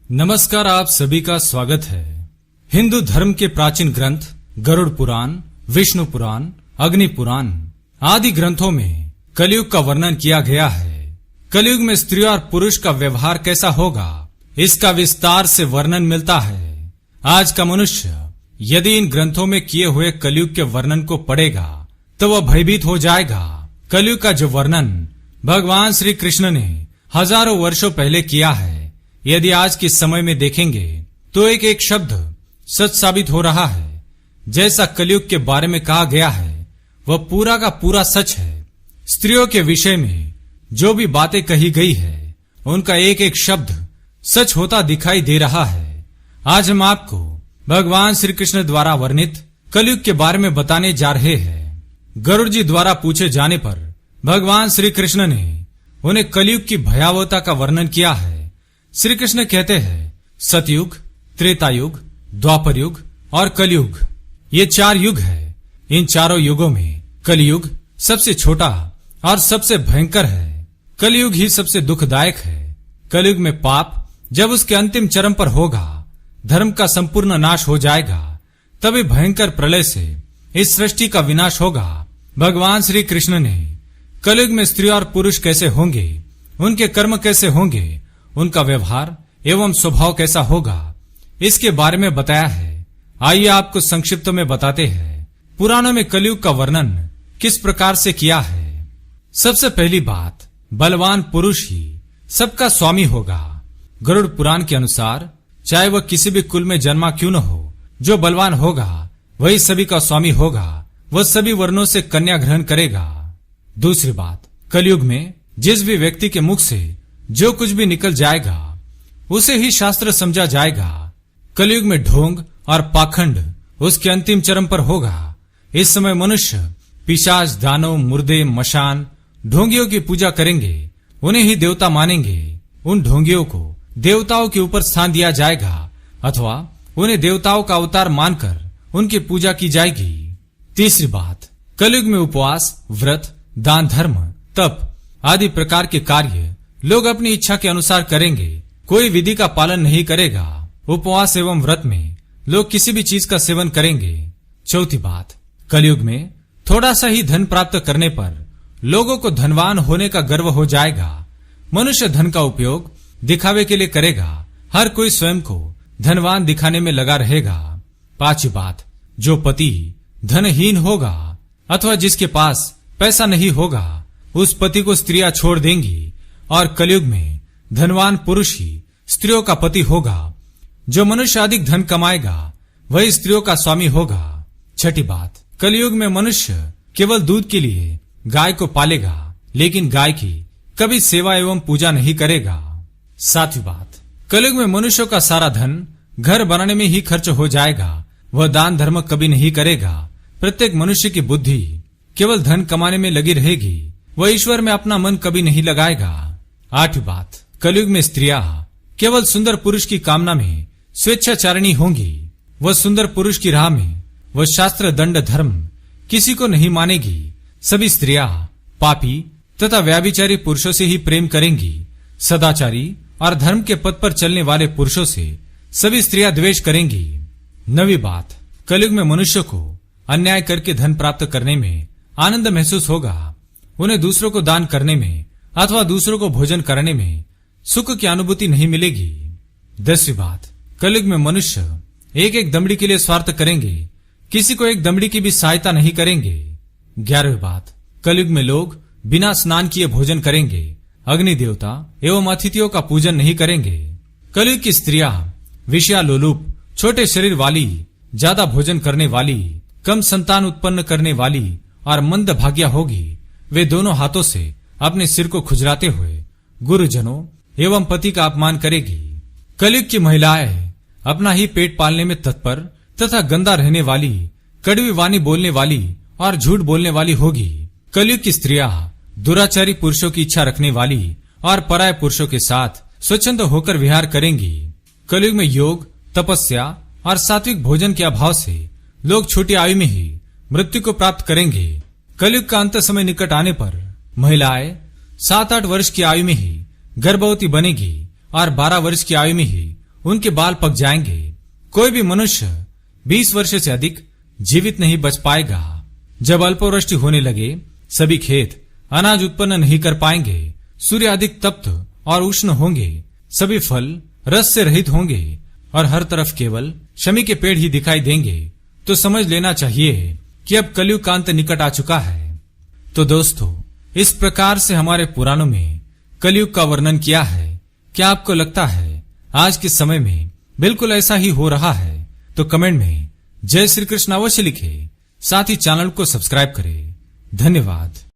नमस्कार, आप सभी का स्वागत है। हिंदू धर्म के प्राचीन ग्रंथ गरुड़ पुराण, विष्णु पुराण, अग्नि पुराण आदि ग्रंथों में कलयुग का वर्णन किया गया है। कलयुग में स्त्री और पुरुष का व्यवहार कैसा होगा, इसका विस्तार से वर्णन मिलता है। आज का मनुष्य यदि इन ग्रंथों में किए हुए कलयुग के वर्णन को पढ़ेगा तो वह भयभीत हो जाएगा। कलयुग का जो वर्णन भगवान श्री कृष्ण ने हजारों वर्षों पहले किया है, यदि आज के समय में देखेंगे तो एक एक शब्द सच साबित हो रहा है। जैसा कलयुग के बारे में कहा गया है वह पूरा का पूरा सच है। स्त्रियों के विषय में जो भी बातें कही गई है उनका एक एक शब्द सच होता दिखाई दे रहा है। आज हम आपको भगवान श्री कृष्ण द्वारा वर्णित कलयुग के बारे में बताने जा रहे हैं। गरुड़ जी द्वारा पूछे जाने पर भगवान श्री कृष्ण ने उन्हें कलयुग की भयावहता का वर्णन किया है। श्री कृष्ण कहते हैं, सतयुग, त्रेतायुग, द्वापर युग और कलयुग, ये 4 युग है। इन चारों युगों में कलयुग सबसे छोटा और सबसे भयंकर है। कलयुग ही सबसे दुखदायक है। कलयुग में पाप जब उसके अंतिम चरम पर होगा, धर्म का संपूर्ण नाश हो जाएगा, तभी भयंकर प्रलय से इस सृष्टि का विनाश होगा। भगवान श्री कृष्ण ने कलयुग में स्त्री और पुरुष कैसे होंगे, उनके कर्म कैसे होंगे, उनका व्यवहार एवं स्वभाव कैसा होगा, इसके बारे में बताया है। आइए आपको संक्षिप्त में बताते हैं पुराणों में कलयुग का वर्णन किस प्रकार से किया है। सबसे पहली बात, बलवान पुरुष ही सबका स्वामी होगा। गरुड़ पुराण के अनुसार चाहे वह किसी भी कुल में जन्मा क्यों न हो, जो बलवान होगा वही सभी का स्वामी होगा। वह सभी वर्णों से कन्या ग्रहण करेगा। दूसरी बात, कलयुग में जिस भी व्यक्ति के मुख से जो कुछ भी निकल जाएगा उसे ही शास्त्र समझा जाएगा। कलयुग में ढोंग और पाखंड उसके अंतिम चरम पर होगा। इस समय मनुष्य पिशाच, दानव, मुर्दे, मशान, ढोंगियों की पूजा करेंगे, उन्हें ही देवता मानेंगे। उन ढोंगियों को देवताओं के ऊपर स्थान दिया जाएगा अथवा उन्हें देवताओं का अवतार मानकर उनकी पूजा की जाएगी। तीसरी बात, कलयुग में उपवास, व्रत, दान, धर्म, तप आदि प्रकार के कार्य लोग अपनी इच्छा के अनुसार करेंगे। कोई विधि का पालन नहीं करेगा। उपवास एवं व्रत में लोग किसी भी चीज का सेवन करेंगे। चौथी बात, कलयुग में थोड़ा सा ही धन प्राप्त करने पर लोगों को धनवान होने का गर्व हो जाएगा। मनुष्य धन का उपयोग दिखावे के लिए करेगा। हर कोई स्वयं को धनवान दिखाने में लगा रहेगा। पांचवी बात, जो पति धनहीन होगा अथवा जिसके पास पैसा नहीं होगा उस पति को स्त्रियां छोड़ देंगी। और कलयुग में धनवान पुरुष ही स्त्रियों का पति होगा। जो मनुष्य अधिक धन कमाएगा वही स्त्रियों का स्वामी होगा। छठी बात, कलयुग में मनुष्य केवल दूध के लिए गाय को पालेगा, लेकिन गाय की कभी सेवा एवं पूजा नहीं करेगा। सातवीं बात, कलयुग में मनुष्यों का सारा धन घर बनाने में ही खर्च हो जाएगा। वह दान धर्म कभी नहीं करेगा। प्रत्येक मनुष्य की बुद्धि केवल धन कमाने में लगी रहेगी। वह ईश्वर में अपना मन कभी नहीं लगाएगा। आठवीं बात, कलयुग में स्त्रियां केवल सुंदर पुरुष की कामना में स्वेच्छाचारिणी होंगी। वह सुंदर पुरुष की राह में वह शास्त्र, दंड, धर्म किसी को नहीं मानेगी। सभी स्त्रियां पापी तथा व्याभिचारी पुरुषों से ही प्रेम करेंगी। सदाचारी और धर्म के पथ पर चलने वाले पुरुषों से सभी स्त्रियां द्वेष करेंगी। नवीं बात, कलयुग में मनुष्य को अन्याय करके धन प्राप्त करने में आनंद महसूस होगा। उन्हें दूसरों को दान करने में अथवा दूसरों को भोजन कराने में सुख की अनुभूति नहीं मिलेगी। 10वीं बात, कलयुग में मनुष्य एक एक दमड़ी के लिए स्वार्थ करेंगे, किसी को एक दमड़ी की भी सहायता नहीं करेंगे। 11वीं बात, कलयुग में लोग बिना स्नान किए भोजन करेंगे। अग्नि देवता एवं अतिथियों का पूजन नहीं करेंगे। कलयुग की स्त्रियां विषयालोलुप, छोटे शरीर वाली, ज्यादा भोजन करने वाली, कम संतान उत्पन्न करने वाली और मंद भाग्या होगी। वे दोनों हाथों से अपने सिर को खुजलाते हुए गुरुजनों एवं पति का अपमान करेगी। कलयुग की महिलाएं अपना ही पेट पालने में तत्पर तथा गंदा रहने वाली, कड़वी वाणी बोलने वाली और झूठ बोलने वाली होगी। कलयुग की स्त्रियां दुराचारी पुरुषों की इच्छा रखने वाली और पराय पुरुषों के साथ स्वच्छंद होकर विहार करेंगी। कलयुग में योग, तपस्या और सात्विक भोजन के अभाव से लोग छोटी आयु में ही मृत्यु को प्राप्त करेंगे। कलयुग का अंत समय निकट आने पर महिलाएं 7-8 वर्ष की आयु में ही गर्भवती बनेगी और 12 वर्ष की आयु में ही उनके बाल पक जाएंगे। कोई भी मनुष्य 20 वर्ष से अधिक जीवित नहीं बच पाएगा। जब अल्पवृष्टि होने लगे, सभी खेत अनाज उत्पन्न नहीं कर पाएंगे। सूर्य अधिक तप्त और उष्ण होंगे। सभी फल रस से रहित होंगे और हर तरफ केवल शमी के पेड़ ही दिखाई देंगे। तो समझ लेना चाहिए कि अब कलयुग का अंत निकट आ चुका है। तो दोस्तों, इस प्रकार से हमारे पुराणों में कलयुग का वर्णन किया है। क्या आपको लगता है आज के समय में बिल्कुल ऐसा ही हो रहा है? तो कमेंट में जय श्री कृष्ण अवश्य लिखें। साथ ही चैनल को सब्सक्राइब करें। धन्यवाद।